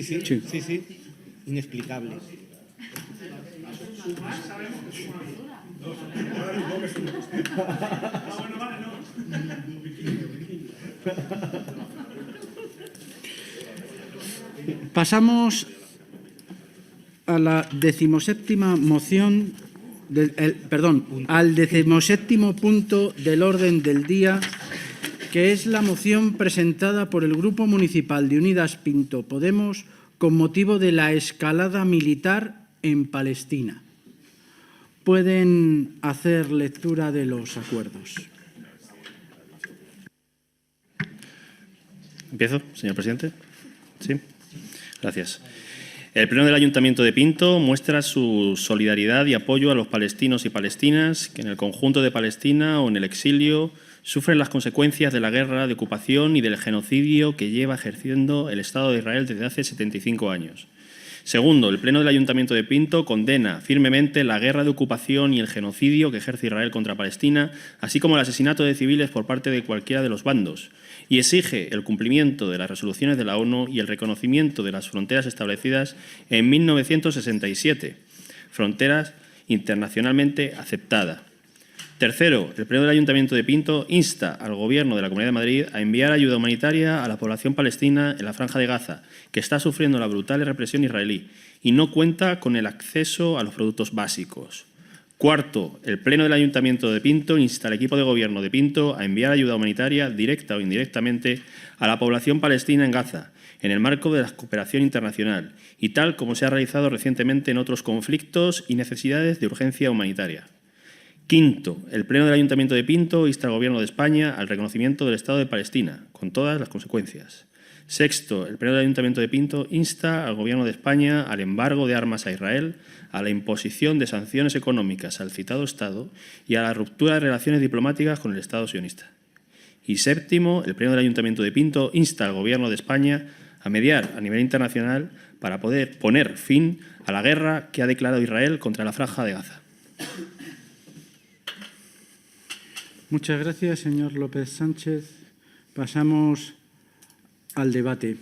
Sí. Inexplicable. Pasamos a la 17ª moción, al 17º punto del orden del día, que es la moción presentada por el Grupo Municipal de Unidas Pinto Podemos con motivo de la escalada militar en Palestina. Pueden hacer lectura de los acuerdos. ¿Empiezo, señor presidente? Sí. Gracias. El Pleno del Ayuntamiento de Pinto muestra su solidaridad y apoyo a los palestinos y palestinas que en el conjunto de Palestina o en el exilio sufren las consecuencias de la guerra de ocupación y del genocidio que lleva ejerciendo el Estado de Israel desde hace 75 años. Segundo, el Pleno del Ayuntamiento de Pinto condena firmemente la guerra de ocupación y el genocidio que ejerce Israel contra Palestina, así como el asesinato de civiles por parte de cualquiera de los bandos, y exige el cumplimiento de las resoluciones de la ONU y el reconocimiento de las fronteras establecidas en 1967, fronteras internacionalmente aceptadas. Tercero, el Pleno del Ayuntamiento de Pinto insta al Gobierno de la Comunidad de Madrid a enviar ayuda humanitaria a la población palestina en la Franja de Gaza, que está sufriendo la brutal represión israelí y no cuenta con el acceso a los productos básicos. Cuarto, el Pleno del Ayuntamiento de Pinto insta al equipo de Gobierno de Pinto a enviar ayuda humanitaria, directa o indirectamente, a la población palestina en Gaza, en el marco de la cooperación internacional y tal como se ha realizado recientemente en otros conflictos y necesidades de urgencia humanitaria. Quinto, el Pleno del Ayuntamiento de Pinto insta al Gobierno de España al reconocimiento del Estado de Palestina, con todas las consecuencias. Sexto, el Pleno del Ayuntamiento de Pinto insta al Gobierno de España al embargo de armas a Israel, a la imposición de sanciones económicas al citado Estado y a la ruptura de relaciones diplomáticas con el Estado sionista. Y séptimo, el Pleno del Ayuntamiento de Pinto insta al Gobierno de España a mediar a nivel internacional para poder poner fin a la guerra que ha declarado Israel contra la Franja de Gaza. Muchas gracias, señor López Sánchez. Pasamos al debate.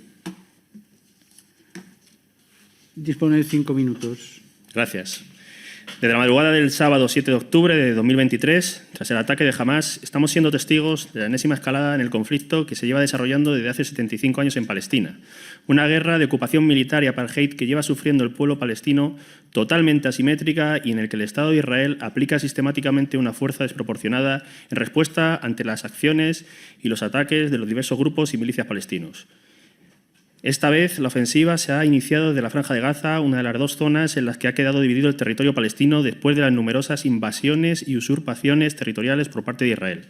Dispone de 5 minutos. Gracias. Desde la madrugada del sábado 7 de octubre de 2023, tras el ataque de Hamás, estamos siendo testigos de la enésima escalada en el conflicto que se lleva desarrollando desde hace 75 años en Palestina. Una guerra de ocupación militar y apartheid que lleva sufriendo el pueblo palestino totalmente asimétrica y en el que el Estado de Israel aplica sistemáticamente una fuerza desproporcionada en respuesta ante las acciones y los ataques de los diversos grupos y milicias palestinos. Esta vez la ofensiva se ha iniciado desde la Franja de Gaza, una de las dos zonas en las que ha quedado dividido el territorio palestino después de las numerosas invasiones y usurpaciones territoriales por parte de Israel.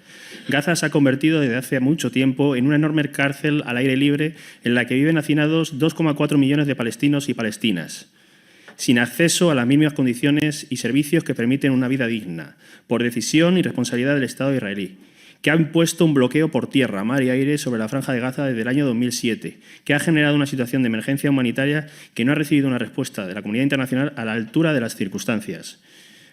Gaza se ha convertido desde hace mucho tiempo en una enorme cárcel al aire libre en la que viven hacinados 2,4 millones de palestinos y palestinas, sin acceso a las mínimas condiciones y servicios que permiten una vida digna, por decisión y responsabilidad del Estado israelí, que ha impuesto un bloqueo por tierra, mar y aire sobre la Franja de Gaza desde el año 2007, que ha generado una situación de emergencia humanitaria que no ha recibido una respuesta de la comunidad internacional a la altura de las circunstancias.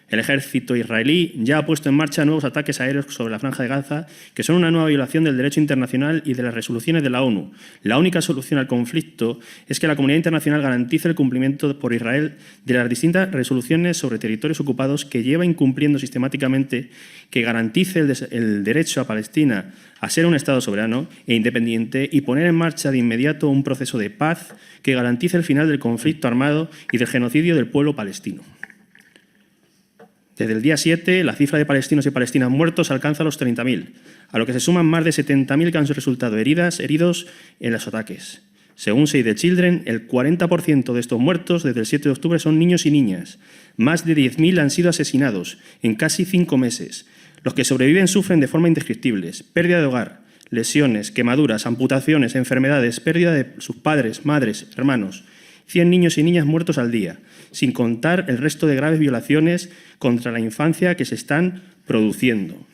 El ejército israelí ya ha puesto en marcha nuevos ataques aéreos sobre la Franja de Gaza, que son una nueva violación del derecho internacional y de las resoluciones de la ONU. La única solución al conflicto es que la comunidad internacional garantice el cumplimiento por Israel de las distintas resoluciones sobre territorios ocupados que lleva incumpliendo sistemáticamente, que garantice el derecho a Palestina a ser un Estado soberano e independiente y poner en marcha de inmediato un proceso de paz que garantice el final del conflicto armado y del genocidio del pueblo palestino. Desde el día 7, la cifra de palestinos y palestinas muertos alcanza los 30.000, a lo que se suman más de 70.000 que han resultado heridos en los ataques. Según Save the Children, el 40% de estos muertos desde el 7 de octubre son niños y niñas. Más de 10.000 han sido asesinados en casi 5 meses. Los que sobreviven sufren de forma indescriptible pérdida de hogar, lesiones, quemaduras, amputaciones, enfermedades, pérdida de sus padres, madres, hermanos. 100 niños y niñas muertos al día, sin contar el resto de graves violaciones contra la infancia que se están produciendo.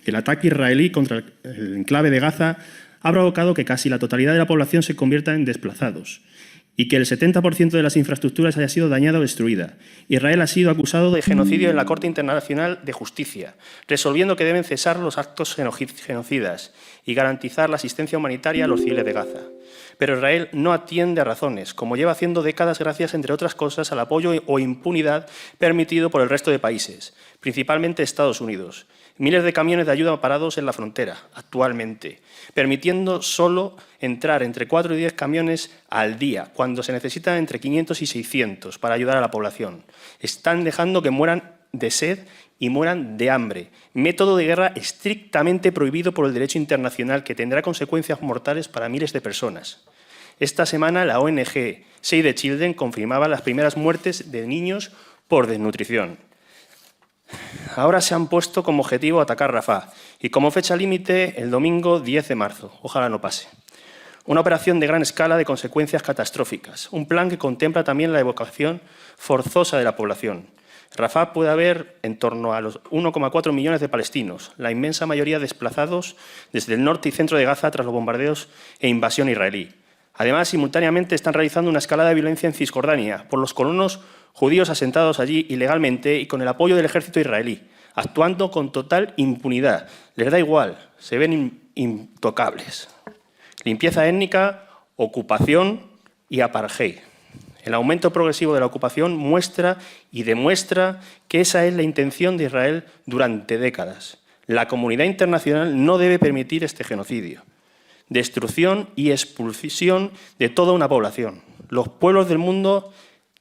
El ataque israelí contra el enclave de Gaza ha provocado que casi la totalidad de la población se convierta en desplazados y que el 70% de las infraestructuras haya sido dañada o destruida. Israel ha sido acusado de genocidio en la Corte Internacional de Justicia, resolviendo que deben cesar los actos genocidas y garantizar la asistencia humanitaria a los civiles de Gaza. pero Israel no atiende a razones, como lleva haciendo décadas gracias, entre otras cosas, al apoyo o impunidad permitido por el resto de países, principalmente Estados Unidos. Miles de camiones de ayuda parados en la frontera, actualmente, permitiendo solo entrar entre 4 y 10 camiones al día, cuando se necesitan entre 500 y 600 para ayudar a la población. Están dejando que mueran de sed y mueran de hambre. Método de guerra estrictamente prohibido por el derecho internacional que tendrá consecuencias mortales para miles de personas. Esta semana la ONG Save the Children confirmaba las primeras muertes de niños por desnutrición. Ahora se han puesto como objetivo atacar Rafah y como fecha límite el domingo 10 de marzo. Ojalá no pase. Una operación de gran escala de consecuencias catastróficas. Un plan que contempla también la evacuación forzosa de la población. Rafah puede haber en torno a los 1,4 millones de palestinos, la inmensa mayoría desplazados desde el norte y centro de Gaza tras los bombardeos e invasión israelí. Además, simultáneamente están realizando una escalada de violencia en Cisjordania por los colonos judíos asentados allí ilegalmente y con el apoyo del ejército israelí, actuando con total impunidad. Les da igual, se ven intocables. Limpieza étnica, ocupación y apartheid. El aumento progresivo de la ocupación muestra y demuestra que esa es la intención de Israel durante décadas. La comunidad internacional no debe permitir este genocidio. Destrucción y expulsión de toda una población. Los pueblos del mundo,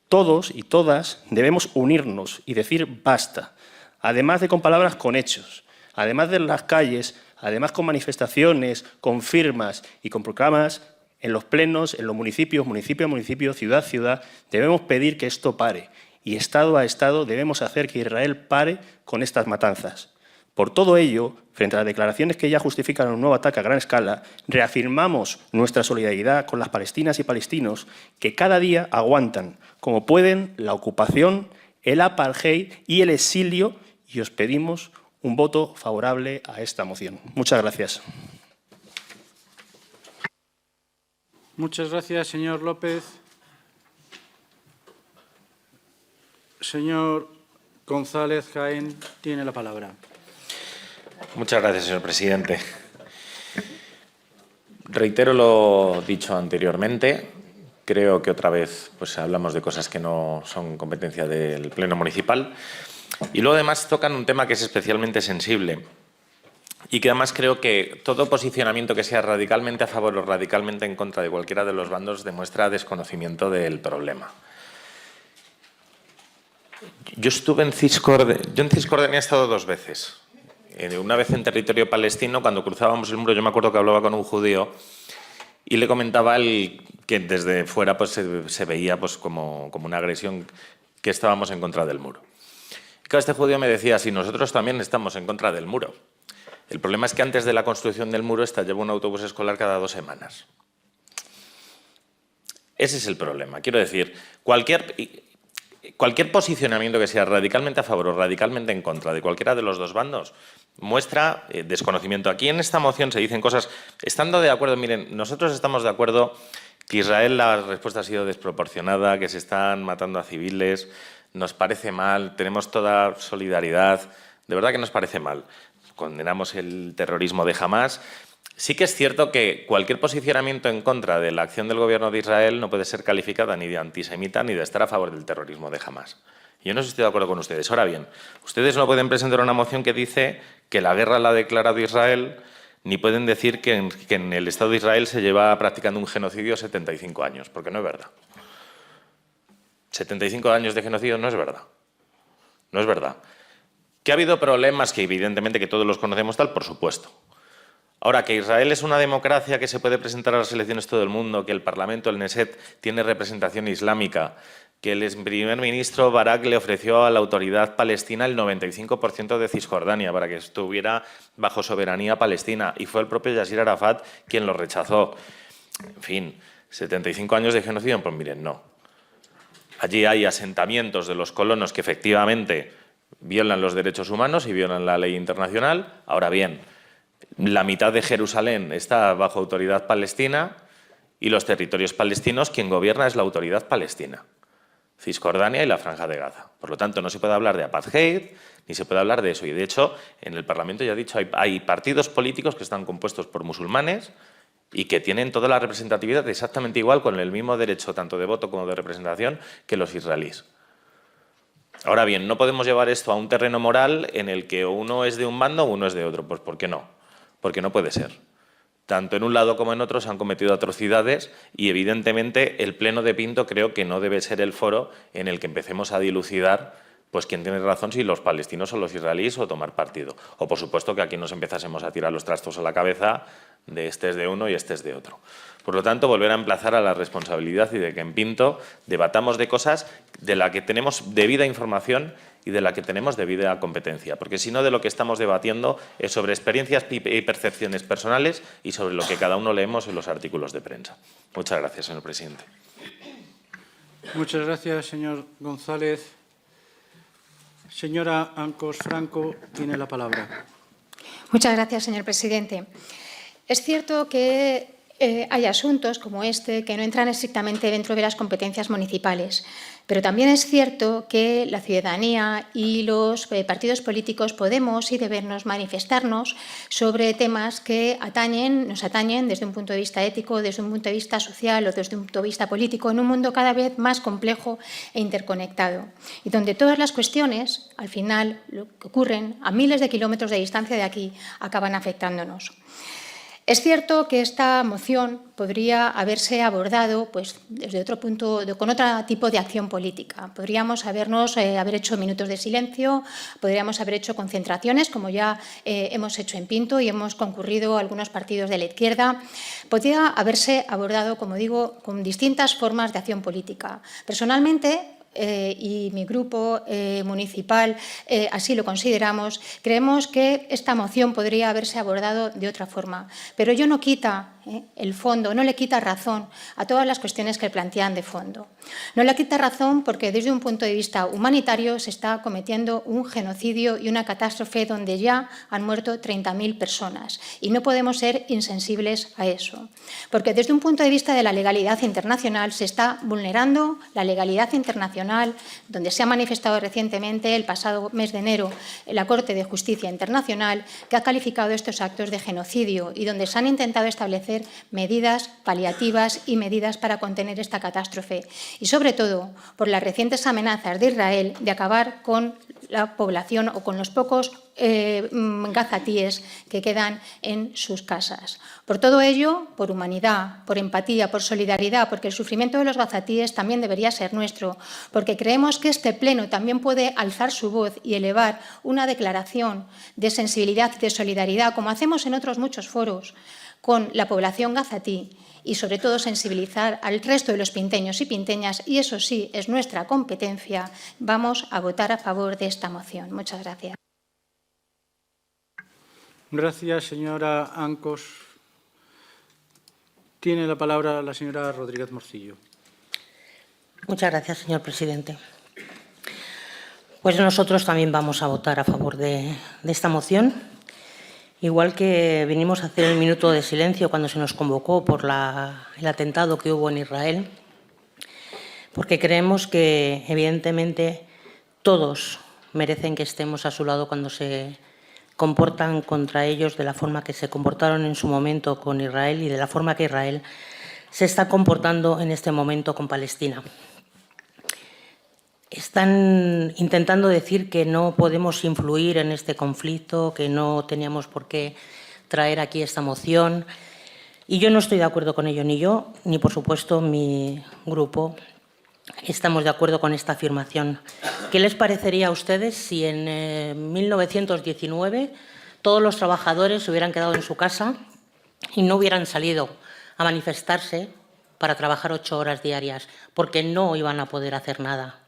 todos y todas, debemos unirnos y decir basta, además de con palabras, con hechos, además de las calles, además con manifestaciones, con firmas y con proclamas, en los plenos, en los municipios, municipio a municipio, ciudad a ciudad, debemos pedir que esto pare y Estado a Estado debemos hacer que Israel pare con estas matanzas. Por todo ello, frente a las declaraciones que ya justifican un nuevo ataque a gran escala, reafirmamos nuestra solidaridad con las palestinas y palestinos que cada día aguantan, como pueden, la ocupación, el apartheid y el exilio, y os pedimos un voto favorable a esta moción. Muchas gracias. Muchas gracias, señor López. Señor González Jaén tiene la palabra. Muchas gracias, señor presidente. Reitero lo dicho anteriormente. Creo que otra vez pues, hablamos de cosas que no son competencia del Pleno Municipal. Y luego, además, tocan un tema que es especialmente sensible y que, además, creo que todo posicionamiento que sea radicalmente a favor o radicalmente en contra de cualquiera de los bandos demuestra desconocimiento del problema. Yo estuve en Cisjordania. Yo en Cisjordania he estado 2 veces. Una vez en territorio palestino, cuando cruzábamos el muro, yo me acuerdo que hablaba con un judío y le comentaba que desde fuera pues, se veía pues, como una agresión, que estábamos en contra del muro. Y claro, este judío me decía, si nosotros también estamos en contra del muro. El problema es que antes de la construcción del muro lleva un autobús escolar cada 2 semanas. Ese es el problema. Quiero decir, cualquier posicionamiento que sea radicalmente a favor o radicalmente en contra de cualquiera de los dos bandos muestra desconocimiento. Aquí en esta moción se dicen cosas, estando de acuerdo, miren, nosotros estamos de acuerdo que Israel la respuesta ha sido desproporcionada, que se están matando a civiles, nos parece mal, tenemos toda solidaridad, de verdad que nos parece mal. Condenamos el terrorismo de Hamás. Sí que es cierto que cualquier posicionamiento en contra de la acción del gobierno de Israel no puede ser calificada ni de antisemita ni de estar a favor del terrorismo de Hamás. Yo no estoy de acuerdo con ustedes. Ahora bien, ustedes no pueden presentar una moción que dice que la guerra la ha declarado Israel, ni pueden decir que en el Estado de Israel se lleva practicando un genocidio 75 años, porque no es verdad. 75 años de genocidio no es verdad. No es verdad. ¿Que ha habido problemas? Que evidentemente que todos los conocemos tal, por supuesto. Ahora, que Israel es una democracia que se puede presentar a las elecciones todo el mundo, que el Parlamento, el Knesset, tiene representación islámica, que el primer ministro Barak le ofreció a la autoridad palestina el 95% de Cisjordania para que estuviera bajo soberanía palestina, y fue el propio Yasser Arafat quien lo rechazó. En fin, 75 años de genocidio, pues miren, no. Allí hay asentamientos de los colonos que efectivamente violan los derechos humanos y violan la ley internacional. Ahora bien, la mitad de Jerusalén está bajo autoridad palestina y los territorios palestinos, quien gobierna es la autoridad palestina, Cisjordania y la Franja de Gaza. Por lo tanto, no se puede hablar de apartheid ni se puede hablar de eso. Y, de hecho, en el Parlamento, ya he dicho, hay partidos políticos que están compuestos por musulmanes y que tienen toda la representatividad exactamente igual, con el mismo derecho tanto de voto como de representación que los israelíes. Ahora bien, no podemos llevar esto a un terreno moral en el que uno es de un bando o uno es de otro. Pues ¿por qué no? Porque no puede ser. Tanto en un lado como en otro se han cometido atrocidades y, evidentemente, el Pleno de Pinto creo que no debe ser el foro en el que empecemos a dilucidar pues quién tiene razón, si los palestinos o los israelíes, o tomar partido. O, por supuesto, que aquí nos empezásemos a tirar los trastos a la cabeza de este es de uno y este es de otro. Por lo tanto, volver a emplazar a la responsabilidad y de que en Pinto debatamos de cosas de las que tenemos debida información y de la que tenemos debida competencia. Porque si no, de lo que estamos debatiendo es sobre experiencias y percepciones personales y sobre lo que cada uno leemos en los artículos de prensa. Muchas gracias, señor presidente. Muchas gracias, señor González. Señora Ancos Franco, tiene la palabra. Muchas gracias, señor presidente. Es cierto que hay asuntos como este que no entran estrictamente dentro de las competencias municipales, pero también es cierto que la ciudadanía y los partidos políticos podemos y debemos manifestarnos sobre temas que nos atañen desde un punto de vista ético, desde un punto de vista social o desde un punto de vista político, en un mundo cada vez más complejo e interconectado, y donde todas las cuestiones, al final, lo que ocurren a miles de kilómetros de distancia de aquí, acaban afectándonos. Es cierto que esta moción podría haberse abordado desde otro punto, con otro tipo de acción política. Podríamos haber hecho minutos de silencio, podríamos haber hecho concentraciones, como ya hemos hecho en Pinto y hemos concurrido algunos partidos de la izquierda. Podría haberse abordado, como digo, con distintas formas de acción política. Personalmente, y mi grupo municipal así lo consideramos, creemos que esta moción podría haberse abordado de otra forma. Pero ello no quita el fondo, no le quita razón a todas las cuestiones que plantean de fondo. No le quita razón porque desde un punto de vista humanitario se está cometiendo un genocidio y una catástrofe donde ya han muerto 30.000 personas y no podemos ser insensibles a eso. Porque desde un punto de vista de la legalidad internacional se está vulnerando la legalidad internacional, donde se ha manifestado recientemente el pasado mes de enero la Corte de Justicia Internacional, que ha calificado estos actos de genocidio y donde se han intentado establecer medidas paliativas y medidas para contener esta catástrofe. Y sobre todo por las recientes amenazas de Israel de acabar con la población o con los pocos gazatíes que quedan en sus casas. Por todo ello, por humanidad, por empatía, por solidaridad, porque el sufrimiento de los gazatíes también debería ser nuestro, porque creemos que este Pleno también puede alzar su voz y elevar una declaración de sensibilidad y de solidaridad, como hacemos en otros muchos foros, con la población gazatí y, sobre todo, sensibilizar al resto de los pinteños y pinteñas, y eso sí es nuestra competencia. Vamos a votar a favor de esta moción. Muchas gracias. Gracias, señora Ancos. Tiene la palabra la señora Rodríguez Morcillo. Muchas gracias, señor presidente. Pues nosotros también vamos a votar a favor de esta moción. Igual que vinimos a hacer el minuto de silencio cuando se nos convocó por el atentado que hubo en Israel, porque creemos que, evidentemente, todos merecen que estemos a su lado cuando se comportan contra ellos de la forma que se comportaron en su momento con Israel y de la forma que Israel se está comportando en este momento con Palestina. Están intentando decir que no podemos influir en este conflicto, que no teníamos por qué traer aquí esta moción. Y yo no estoy de acuerdo con ello, ni yo, ni por supuesto mi grupo estamos de acuerdo con esta afirmación. ¿Qué les parecería a ustedes si en 1919 todos los trabajadores se hubieran quedado en su casa y no hubieran salido a manifestarse para trabajar 8 horas diarias? Porque no iban a poder hacer nada.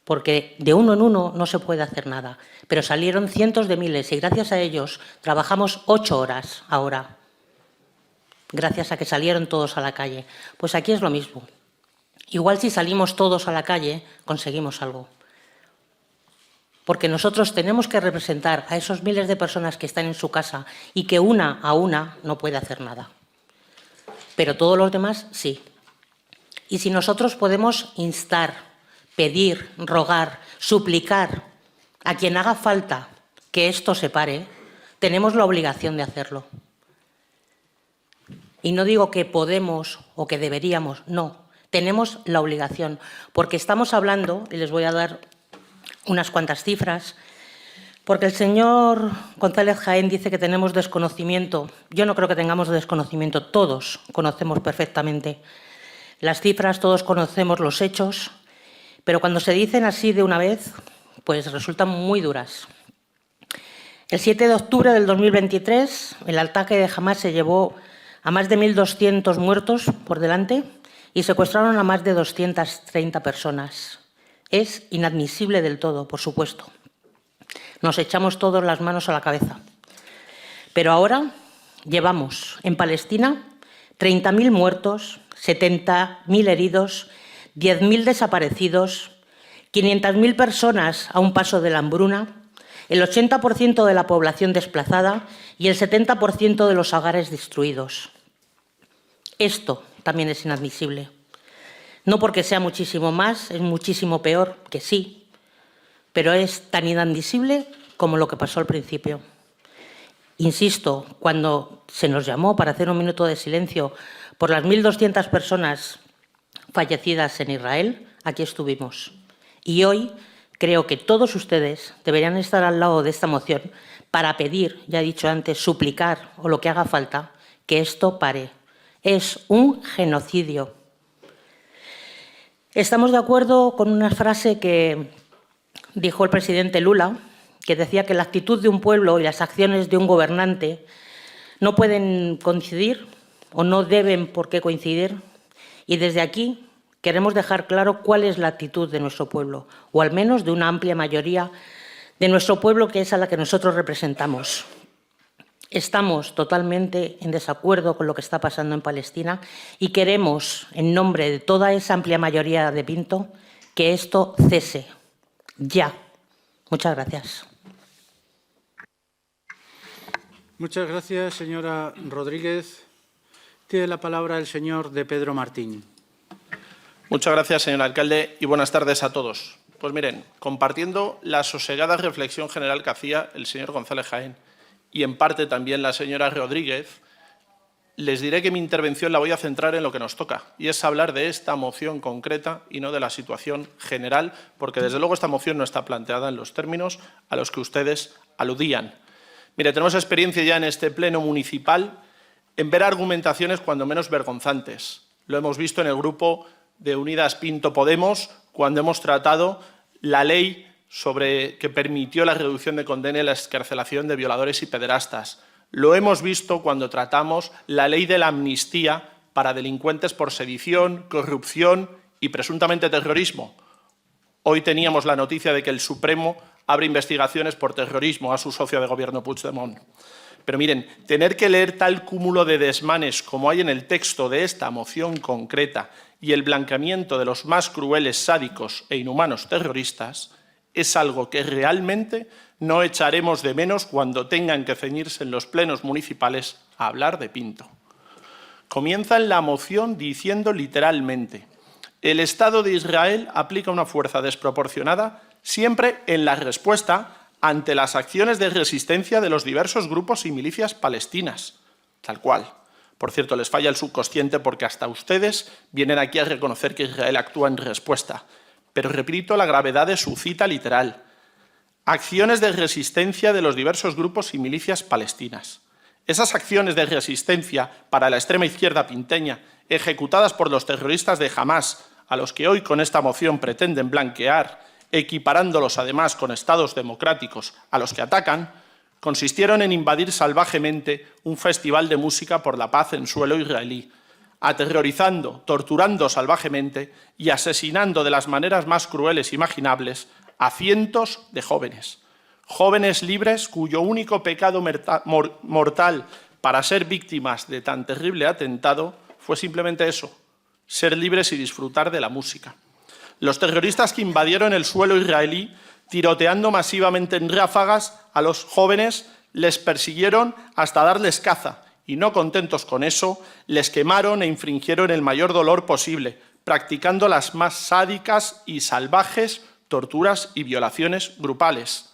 Porque de uno en uno no se puede hacer nada. Pero salieron cientos de miles y gracias a ellos trabajamos 8 horas ahora. Gracias a que salieron todos a la calle. Pues aquí es lo mismo. Igual si salimos todos a la calle, conseguimos algo. Porque nosotros tenemos que representar a esos miles de personas que están en su casa y que una a una no puede hacer nada. Pero todos los demás sí. Y si nosotros podemos instar, pedir, rogar, suplicar a quien haga falta que esto se pare, tenemos la obligación de hacerlo. Y no digo que podemos o que deberíamos, no. Tenemos la obligación, porque estamos hablando, y les voy a dar unas cuantas cifras, porque el señor González Jaén dice que tenemos desconocimiento. Yo no creo que tengamos desconocimiento. Todos conocemos perfectamente las cifras, todos conocemos los hechos, pero cuando se dicen así de una vez, pues resultan muy duras. El 7 de octubre del 2023, el ataque de Hamás se llevó a más de 1.200 muertos por delante y secuestraron a más de 230 personas. Es inadmisible del todo, por supuesto. Nos echamos todos las manos a la cabeza. Pero ahora llevamos en Palestina 30.000 muertos, 70.000 heridos, 10.000 desaparecidos, 500.000 personas a un paso de la hambruna, el 80% de la población desplazada y el 70% de los hogares destruidos. Esto también es inadmisible. No porque sea muchísimo más, es muchísimo peor, que sí, pero es tan inadmisible como lo que pasó al principio. Insisto, cuando se nos llamó para hacer un minuto de silencio por las 1.200 personas fallecidas en Israel, aquí estuvimos. Y hoy creo que todos ustedes deberían estar al lado de esta moción para pedir, ya he dicho antes, suplicar o lo que haga falta, que esto pare. Es un genocidio. Estamos de acuerdo con una frase que dijo el presidente Lula, que decía que la actitud de un pueblo y las acciones de un gobernante no pueden coincidir o no deben por qué coincidir. Y desde aquí queremos dejar claro cuál es la actitud de nuestro pueblo, o al menos de una amplia mayoría de nuestro pueblo, que es a la que nosotros representamos. Estamos totalmente en desacuerdo con lo que está pasando en Palestina y queremos, en nombre de toda esa amplia mayoría de Pinto, que esto cese ya. Muchas gracias. Muchas gracias, señora Rodríguez. Tiene la palabra el señor de Pedro Martín. Muchas gracias, señor alcalde, y buenas tardes a todos. Pues miren, compartiendo la sosegada reflexión general que hacía el señor González Jaén y en parte también la señora Rodríguez, les diré que mi intervención la voy a centrar en lo que nos toca, y es hablar de esta moción concreta y no de la situación general, porque desde luego esta moción no está planteada en los términos a los que ustedes aludían. Mire, tenemos experiencia ya en este pleno municipal en ver argumentaciones cuando menos vergonzantes. Lo hemos visto en el grupo de Unidas Pinto Podemos cuando hemos tratado la ley que permitió la reducción de condena y la excarcelación de violadores y pederastas. Lo hemos visto cuando tratamos la ley de la amnistía para delincuentes por sedición, corrupción y presuntamente terrorismo. Hoy teníamos la noticia de que el Supremo abre investigaciones por terrorismo a su socio de gobierno, Puigdemont. Pero miren, tener que leer tal cúmulo de desmanes como hay en el texto de esta moción concreta y el blanqueamiento de los más crueles, sádicos e inhumanos terroristas es algo que realmente no echaremos de menos cuando tengan que ceñirse en los plenos municipales a hablar de Pinto. Comienzan la moción diciendo literalmente: el Estado de Israel aplica una fuerza desproporcionada siempre en la respuesta ante las acciones de resistencia de los diversos grupos y milicias palestinas. Tal cual. Por cierto, les falla el subconsciente porque hasta ustedes vienen aquí a reconocer que Israel actúa en respuesta. Pero repito la gravedad de su cita literal. Acciones de resistencia de los diversos grupos y milicias palestinas. Esas acciones de resistencia para la extrema izquierda pinteña, ejecutadas por los terroristas de Hamás, a los que hoy con esta moción pretenden blanquear, equiparándolos además con estados democráticos a los que atacan, consistieron en invadir salvajemente un festival de música por la paz en suelo israelí, aterrorizando, torturando salvajemente y asesinando de las maneras más crueles imaginables a cientos de jóvenes. Jóvenes libres cuyo único pecado mortal para ser víctimas de tan terrible atentado fue simplemente eso, ser libres y disfrutar de la música. Los terroristas que invadieron el suelo israelí, tiroteando masivamente en ráfagas a los jóvenes, les persiguieron hasta darles caza y, no contentos con eso, les quemaron e infringieron el mayor dolor posible, practicando las más sádicas y salvajes torturas y violaciones grupales.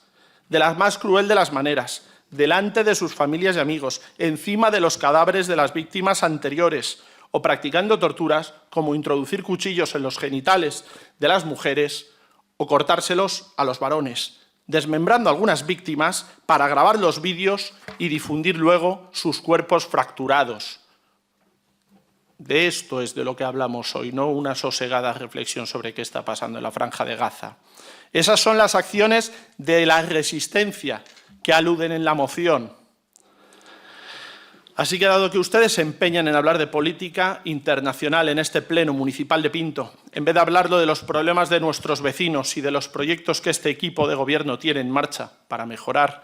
De la más cruel de las maneras, delante de sus familias y amigos, encima de los cadáveres de las víctimas anteriores, o practicando torturas como introducir cuchillos en los genitales de las mujeres o cortárselos a los varones, desmembrando a algunas víctimas para grabar los vídeos y difundir luego sus cuerpos fracturados. De esto es de lo que hablamos hoy, no una sosegada reflexión sobre qué está pasando en la Franja de Gaza. Esas son las acciones de la resistencia que aluden en la moción. Así que, dado que ustedes se empeñan en hablar de política internacional en este pleno municipal de Pinto, en vez de hablarlo de los problemas de nuestros vecinos y de los proyectos que este equipo de gobierno tiene en marcha para mejorar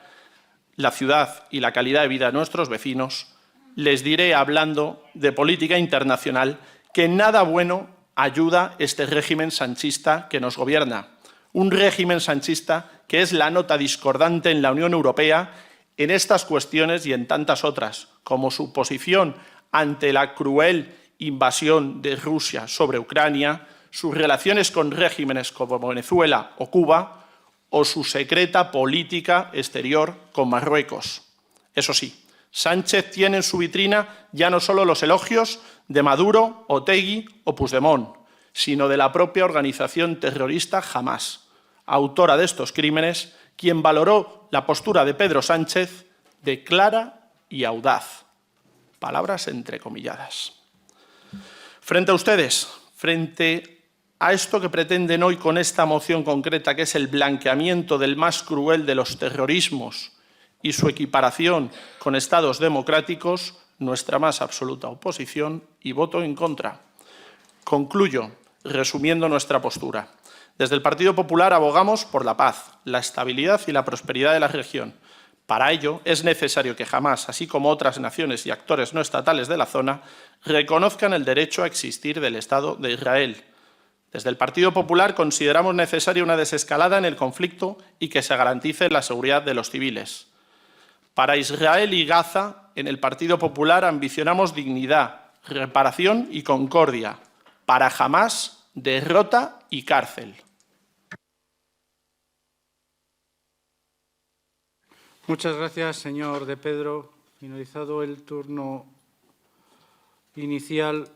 la ciudad y la calidad de vida de nuestros vecinos, les diré, hablando de política internacional, que nada bueno ayuda este régimen sanchista que nos gobierna. Un régimen sanchista que es la nota discordante en la Unión Europea en estas cuestiones y en tantas otras, como su posición ante la cruel invasión de Rusia sobre Ucrania, sus relaciones con regímenes como Venezuela o Cuba, o su secreta política exterior con Marruecos. Eso sí, Sánchez tiene en su vitrina ya no solo los elogios de Maduro, Otegi o Puigdemont, sino de la propia organización terrorista Hamás, autora de estos crímenes, quien valoró la postura de Pedro Sánchez de clara y audaz. Palabras entrecomilladas. Frente a ustedes, frente a esto que pretenden hoy con esta moción concreta, que es el blanqueamiento del más cruel de los terrorismos y su equiparación con estados democráticos, nuestra más absoluta oposición y voto en contra. Concluyo resumiendo nuestra postura. Desde el Partido Popular abogamos por la paz, la estabilidad y la prosperidad de la región. Para ello es necesario que Hamás, así como otras naciones y actores no estatales de la zona, reconozcan el derecho a existir del Estado de Israel. Desde el Partido Popular consideramos necesaria una desescalada en el conflicto y que se garantice la seguridad de los civiles. Para Israel y Gaza, en el Partido Popular ambicionamos dignidad, reparación y concordia. Para Hamás, derrota y cárcel. Muchas gracias, señor De Pedro. Finalizado el turno inicial,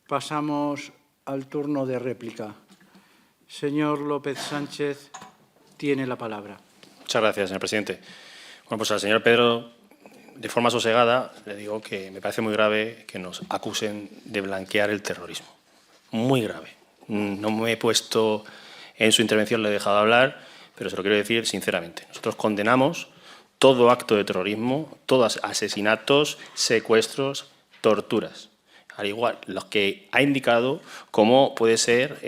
pasamos al turno de réplica. Señor López Sánchez, tiene la palabra. Muchas gracias, señor presidente. Bueno, pues al señor Pedro, de forma sosegada, le digo que me parece muy grave que nos acusen de blanquear el terrorismo. Muy grave. No me he puesto en su intervención, le he dejado hablar, pero se lo quiero decir sinceramente. Nosotros condenamos todo acto de terrorismo, todos asesinatos, secuestros, torturas. Al igual, los que ha indicado cómo puede ser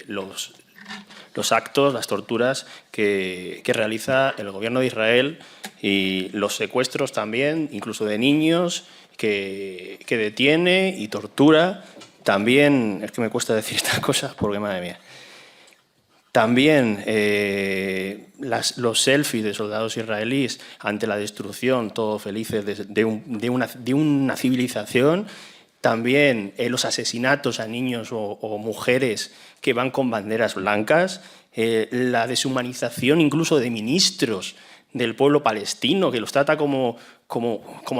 los actos, las torturas que realiza el gobierno de Israel y los secuestros también, incluso de niños que detiene y tortura. También, es que me cuesta decir estas cosas porque, madre mía, también los selfies de soldados israelíes ante la destrucción, todos felices de una civilización. También los asesinatos a niños o mujeres que van con banderas blancas, la deshumanización incluso de ministros del pueblo palestino, que los trata como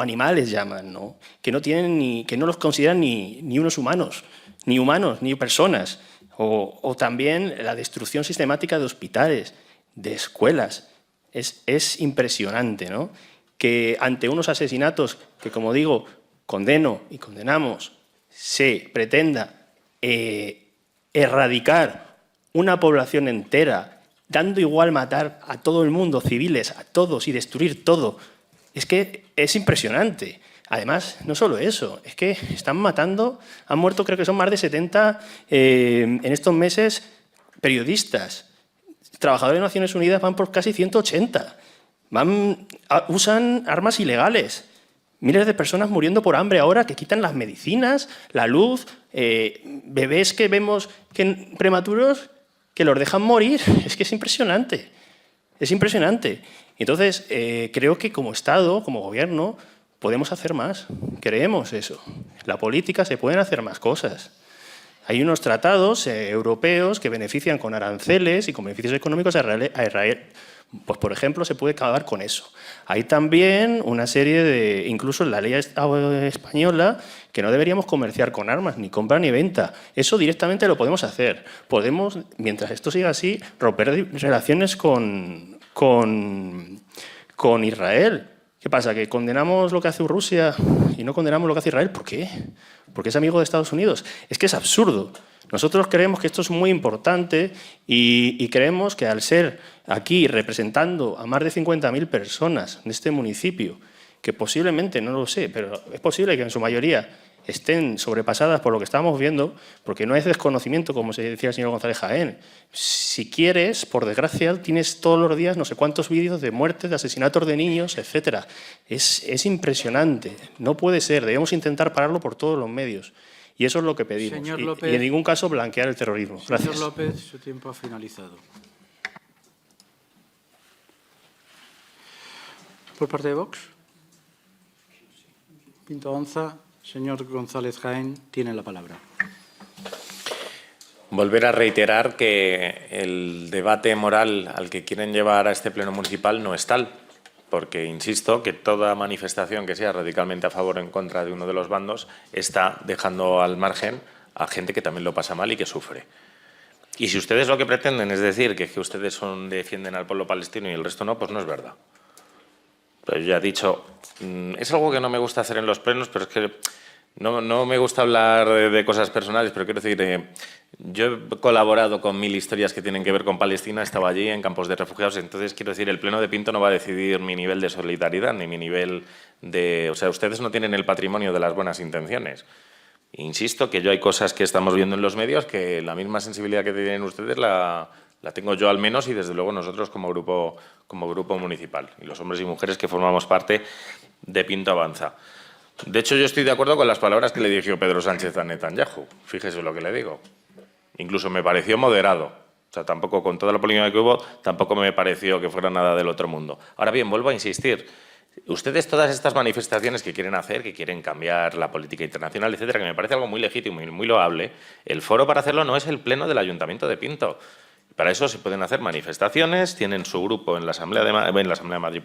animales, llaman, ¿no? Que no los consideran ni unos humanos, ni personas. O también la destrucción sistemática de hospitales, de escuelas. Es impresionante, ¿no? Que ante unos asesinatos que, como digo, condeno y condenamos, se pretenda erradicar una población entera, dando igual matar a todo el mundo, civiles, a todos, y destruir todo. Es que es impresionante. Además, no solo eso, es que están matando, han muerto, creo que son más de 70 en estos meses, periodistas. Trabajadores de Naciones Unidas van por casi 180. Usan armas ilegales. Miles de personas muriendo por hambre ahora, que quitan las medicinas, la luz, bebés que vemos prematuros que los dejan morir. Es que es impresionante. Es impresionante. Entonces, creo que como Estado, como Gobierno, podemos hacer más. Creemos eso. En la política se pueden hacer más cosas. Hay unos tratados europeos que benefician con aranceles y con beneficios económicos a Israel. Pues, por ejemplo, se puede acabar con eso. Hay también una serie de, incluso en la ley española, que no deberíamos comerciar con armas, ni compra ni venta. Eso directamente lo podemos hacer. Podemos, mientras esto siga así, romper relaciones con Israel. ¿Qué pasa? ¿Que condenamos lo que hace Rusia y no condenamos lo que hace Israel? ¿Por qué? Porque es amigo de Estados Unidos. Es que es absurdo. Nosotros creemos que esto es muy importante y creemos que al ser aquí representando a más de 50.000 personas en este municipio, que posiblemente, no lo sé, pero es posible que en su mayoría estén sobrepasadas por lo que estamos viendo, porque no es desconocimiento, como se decía el señor González Jaén. Si quieres, por desgracia, tienes todos los días no sé cuántos vídeos de muertes, de asesinatos de niños, etcétera. Es impresionante. No puede ser. Debemos intentar pararlo por todos los medios. Y eso es lo que pedimos. Señor López, y en ningún caso blanquear el terrorismo. Gracias. Señor López, su tiempo ha finalizado. Por parte de Vox. Pinto Onza. Señor González Jaén, tiene la palabra. Volver a reiterar que el debate moral al que quieren llevar a este pleno municipal no es tal, porque insisto que toda manifestación que sea radicalmente a favor o en contra de uno de los bandos está dejando al margen a gente que también lo pasa mal y que sufre. Y si ustedes lo que pretenden es decir que ustedes defienden al pueblo palestino y el resto no, pues no es verdad. Pues ya he dicho, es algo que no me gusta hacer en los plenos, pero es que no me gusta hablar de cosas personales, pero quiero decir, yo he colaborado con 1000 historias que tienen que ver con Palestina, estaba allí en campos de refugiados, entonces quiero decir, el Pleno de Pinto no va a decidir mi nivel de solidaridad ni mi nivel de... O sea, ustedes no tienen el patrimonio de las buenas intenciones. Insisto que yo hay cosas que estamos viendo en los medios que la misma sensibilidad que tienen ustedes la tengo yo al menos y desde luego nosotros como grupo municipal y los hombres y mujeres que formamos parte de Pinto Avanza. De hecho, yo estoy de acuerdo con las palabras que le dirigió Pedro Sánchez a Netanyahu. Fíjese lo que le digo. Incluso me pareció moderado. O sea, tampoco, con toda la polémica que hubo, tampoco me pareció que fuera nada del otro mundo. Ahora bien, vuelvo a insistir. Ustedes, todas estas manifestaciones que quieren hacer, que quieren cambiar la política internacional, etcétera, que me parece algo muy legítimo y muy loable, el foro para hacerlo no es el pleno del Ayuntamiento de Pinto. Para eso se pueden hacer manifestaciones, tienen su grupo en la Asamblea de Madrid,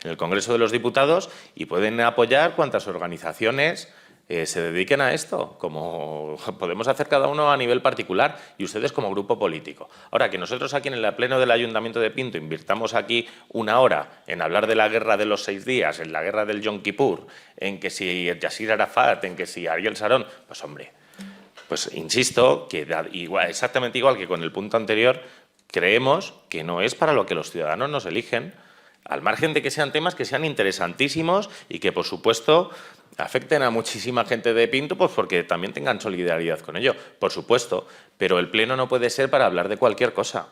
en el Congreso de los Diputados y pueden apoyar cuantas organizaciones se dediquen a esto, como podemos hacer cada uno a nivel particular y ustedes como grupo político. Ahora, que nosotros aquí en el pleno del Ayuntamiento de Pinto invirtamos aquí 1 hora en hablar de la guerra de los 6 días, en la guerra del Yom Kippur, en que si Yasser Arafat, en que si Ariel Sharon, pues hombre, pues insisto que exactamente igual que con el punto anterior, creemos que no es para lo que los ciudadanos nos eligen, al margen de que sean temas que sean interesantísimos y que, por supuesto, afecten a muchísima gente de Pinto, pues porque también tengan solidaridad con ello, por supuesto, pero el pleno no puede ser para hablar de cualquier cosa.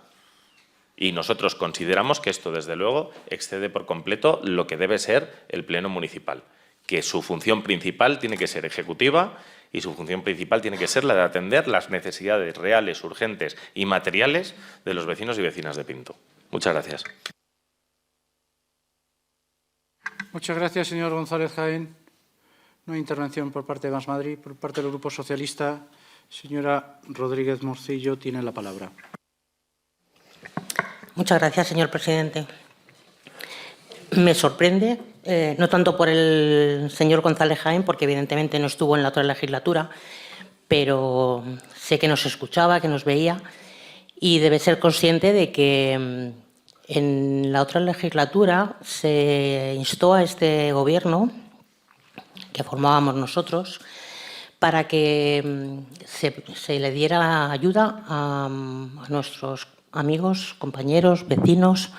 Y nosotros consideramos que esto, desde luego, excede por completo lo que debe ser el pleno municipal, que su función principal tiene que ser ejecutiva y su función principal tiene que ser la de atender las necesidades reales, urgentes y materiales de los vecinos y vecinas de Pinto. Muchas gracias. Muchas gracias, señor González Jaén. No hay intervención por parte de Más Madrid. Por parte del Grupo Socialista, señora Rodríguez Morcillo, tiene la palabra. Muchas gracias, señor presidente. Me sorprende, no tanto por el señor González Jaén, porque evidentemente no estuvo en la otra legislatura, pero sé que nos escuchaba, que nos veía, y debe ser consciente de que en la otra legislatura se instó a este Gobierno, que formábamos nosotros, para que se le diera ayuda a nuestros amigos, compañeros, vecinos,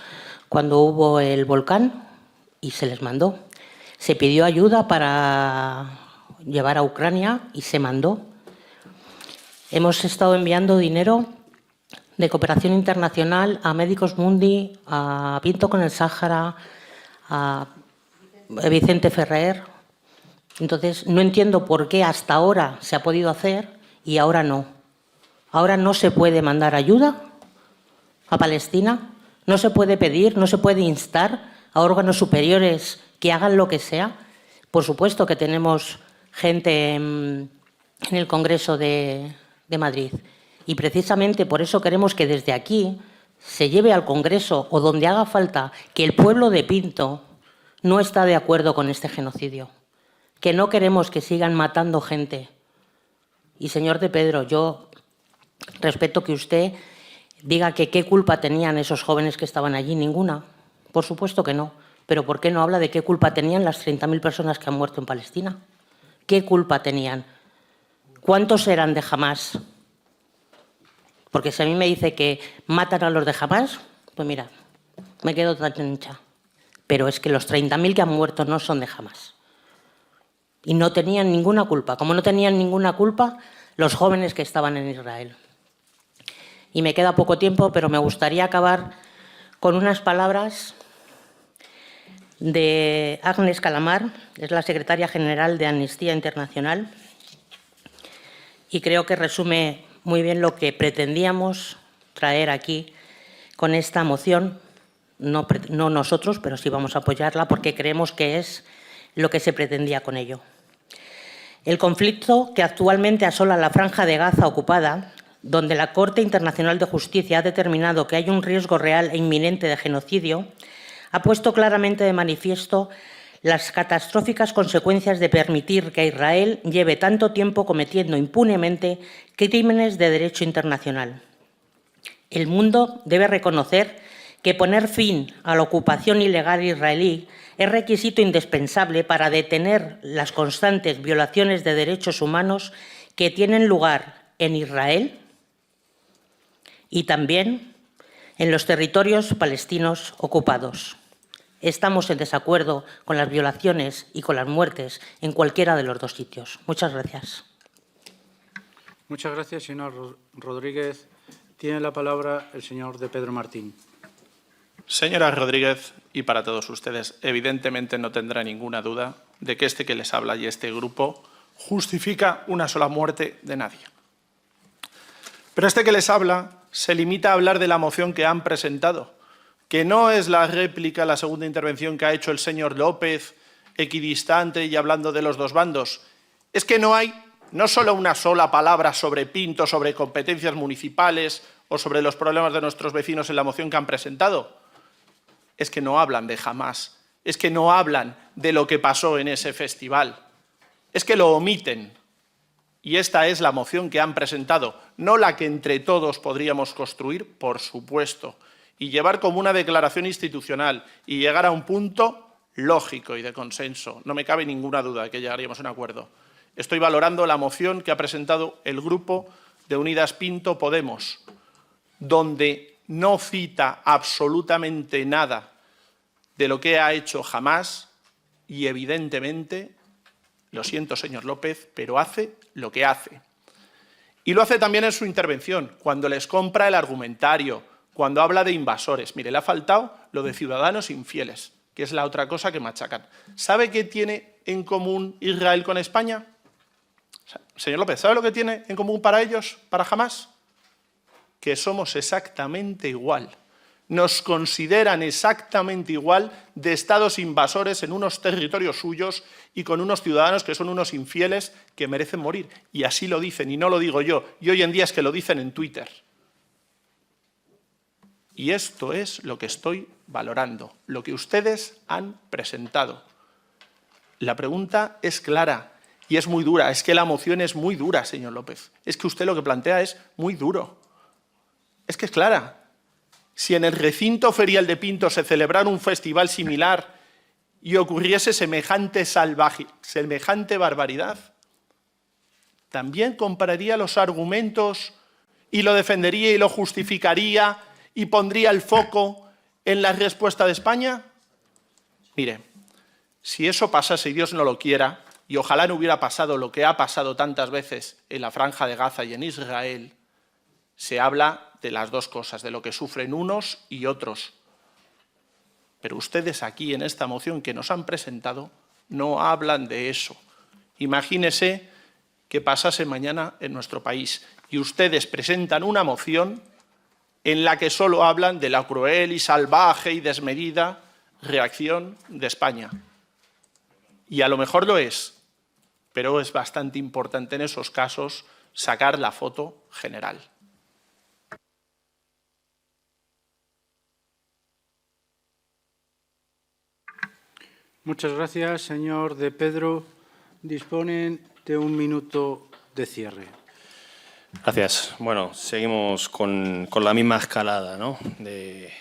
cuando hubo el volcán, y se les mandó. Se pidió ayuda para llevar a Ucrania y se mandó. Hemos estado enviando dinero de cooperación internacional a Médicos Mundi, a Pinto con el Sáhara, a Vicente Ferrer. Entonces, no entiendo por qué hasta ahora se ha podido hacer y ahora no. Ahora no se puede mandar ayuda a Palestina, no se puede pedir, no se puede instar a órganos superiores que hagan lo que sea. Por supuesto que tenemos gente en el Congreso de de Madrid. Y precisamente por eso queremos que desde aquí se lleve al Congreso o donde haga falta que el pueblo de Pinto no está de acuerdo con este genocidio, que no queremos que sigan matando gente. Y, señor de Pedro, yo respeto que usted diga que qué culpa tenían esos jóvenes que estaban allí. Ninguna. Por supuesto que no. Pero ¿por qué no habla de qué culpa tenían las 30.000 personas que han muerto en Palestina? ¿Qué culpa tenían? ¿Cuántos eran de Hamás? Porque si a mí me dice que matan a los de Hamás, pues mira, me quedo tan hincha. Pero es que los 30.000 que han muerto no son de Hamás. Y no tenían ninguna culpa, como no tenían ninguna culpa los jóvenes que estaban en Israel. Y me queda poco tiempo, pero me gustaría acabar con unas palabras de Agnes Calamar, es la secretaria general de Amnistía Internacional, y creo que resume muy bien lo que pretendíamos traer aquí con esta moción. No nosotros, pero sí vamos a apoyarla porque creemos que es lo que se pretendía con ello. El conflicto que actualmente asola la Franja de Gaza ocupada, donde la Corte Internacional de Justicia ha determinado que hay un riesgo real e inminente de genocidio, ha puesto claramente de manifiesto las catastróficas consecuencias de permitir que Israel lleve tanto tiempo cometiendo impunemente crímenes de derecho internacional. El mundo debe reconocer que poner fin a la ocupación ilegal israelí es requisito indispensable para detener las constantes violaciones de derechos humanos que tienen lugar en Israel y también en los territorios palestinos ocupados. Estamos en desacuerdo con las violaciones y con las muertes en cualquiera de los dos sitios. Muchas gracias. Muchas gracias, señor Rodríguez. Tiene la palabra el señor de Pedro Martín. Señora Rodríguez, y para todos ustedes, evidentemente no tendrá ninguna duda de que este que les habla y este grupo justifica una sola muerte de nadie. Pero este que les habla se limita a hablar de la moción que han presentado, que no es la réplica, la segunda intervención que ha hecho el señor López, equidistante y hablando de los dos bandos. Es que no hay no solo una sola palabra sobre Pinto, sobre competencias municipales o sobre los problemas de nuestros vecinos en la moción que han presentado. Es que no hablan de Hamás, es que no hablan de lo que pasó en ese festival, es que lo omiten. Y esta es la moción que han presentado, no la que entre todos podríamos construir, por supuesto, y llevar como una declaración institucional y llegar a un punto lógico y de consenso. No me cabe ninguna duda de que llegaríamos a un acuerdo. Estoy valorando la moción que ha presentado el grupo de Unidas Pinto Podemos, donde no cita absolutamente nada de lo que ha hecho Hamás y, evidentemente, lo siento, señor López, pero hace lo que hace. Y lo hace también en su intervención, cuando les compra el argumentario, cuando habla de invasores. Mire, le ha faltado lo de ciudadanos infieles, que es la otra cosa que machacan. ¿Sabe qué tiene en común Israel con España? Señor López, ¿sabe lo que tiene en común para ellos, para Hamás? Que somos exactamente igual. Nos consideran exactamente igual de estados invasores en unos territorios suyos y con unos ciudadanos que son unos infieles que merecen morir. Y así lo dicen, y no lo digo yo. Y hoy en día es que lo dicen en Twitter. Y esto es lo que estoy valorando, lo que ustedes han presentado. La pregunta es clara y es muy dura. Es que la moción es muy dura, señor López. Es que usted lo que plantea es muy duro. Es que es clara. Si en el recinto ferial de Pinto se celebrara un festival similar y ocurriese semejante barbaridad, ¿también compararía los argumentos y lo defendería y lo justificaría y pondría el foco en la respuesta de España? Mire, si eso pasase y Dios no lo quiera, y ojalá no hubiera pasado lo que ha pasado tantas veces en la Franja de Gaza y en Israel, se habla de las dos cosas, de lo que sufren unos y otros. Pero ustedes aquí, en esta moción que nos han presentado, no hablan de eso. Imagínese que pasase mañana en nuestro país y ustedes presentan una moción en la que solo hablan de la cruel y salvaje y desmedida reacción de España. Y a lo mejor lo es, pero es bastante importante en esos casos sacar la foto general. Muchas gracias, señor De Pedro. Disponen de 1 minuto de cierre. Gracias. Bueno, seguimos con la misma escalada, ¿no?, de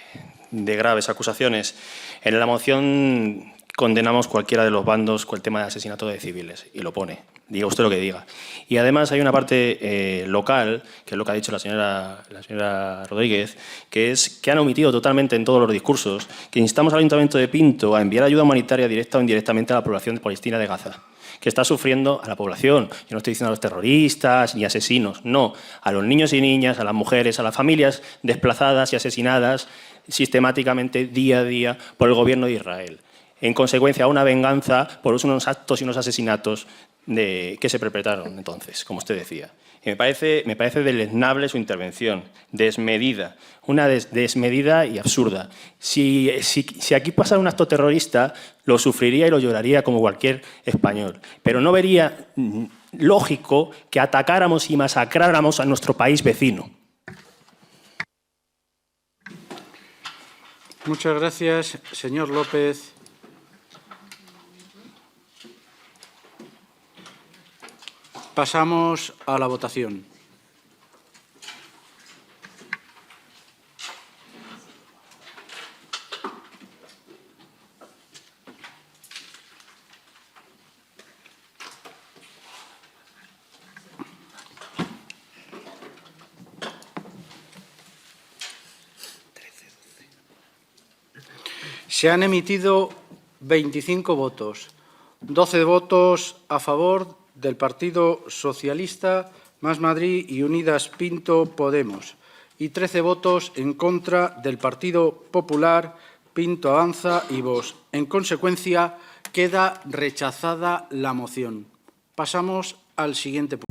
graves acusaciones. En la moción condenamos cualquiera de los bandos con el tema de asesinato de civiles, y lo pone, diga usted lo que diga. Y además hay una parte local, que es lo que ha dicho la señora Rodríguez, que es que han omitido totalmente en todos los discursos, que instamos al Ayuntamiento de Pinto a enviar ayuda humanitaria directa o indirectamente a la población palestina de Gaza, que está sufriendo, a la población. Yo no estoy diciendo a los terroristas ni asesinos, no, a los niños y niñas, a las mujeres, a las familias desplazadas y asesinadas sistemáticamente día a día por el gobierno de Israel. En consecuencia, una venganza por unos actos y unos asesinatos que se perpetraron entonces, como usted decía. Y me parece deleznable su intervención, desmedida, una desmedida y absurda. Si aquí pasara un acto terrorista, lo sufriría y lo lloraría como cualquier español, pero no vería lógico que atacáramos y masacráramos a nuestro país vecino. Muchas gracias, señor López. Pasamos a la votación. Se han emitido 25 votos, 12 votos a favor del Partido Socialista, Más Madrid y Unidas Pinto Podemos, y 13 votos en contra del Partido Popular, Pinto Avanza y Vox. En consecuencia, queda rechazada la moción. Pasamos al siguiente punto.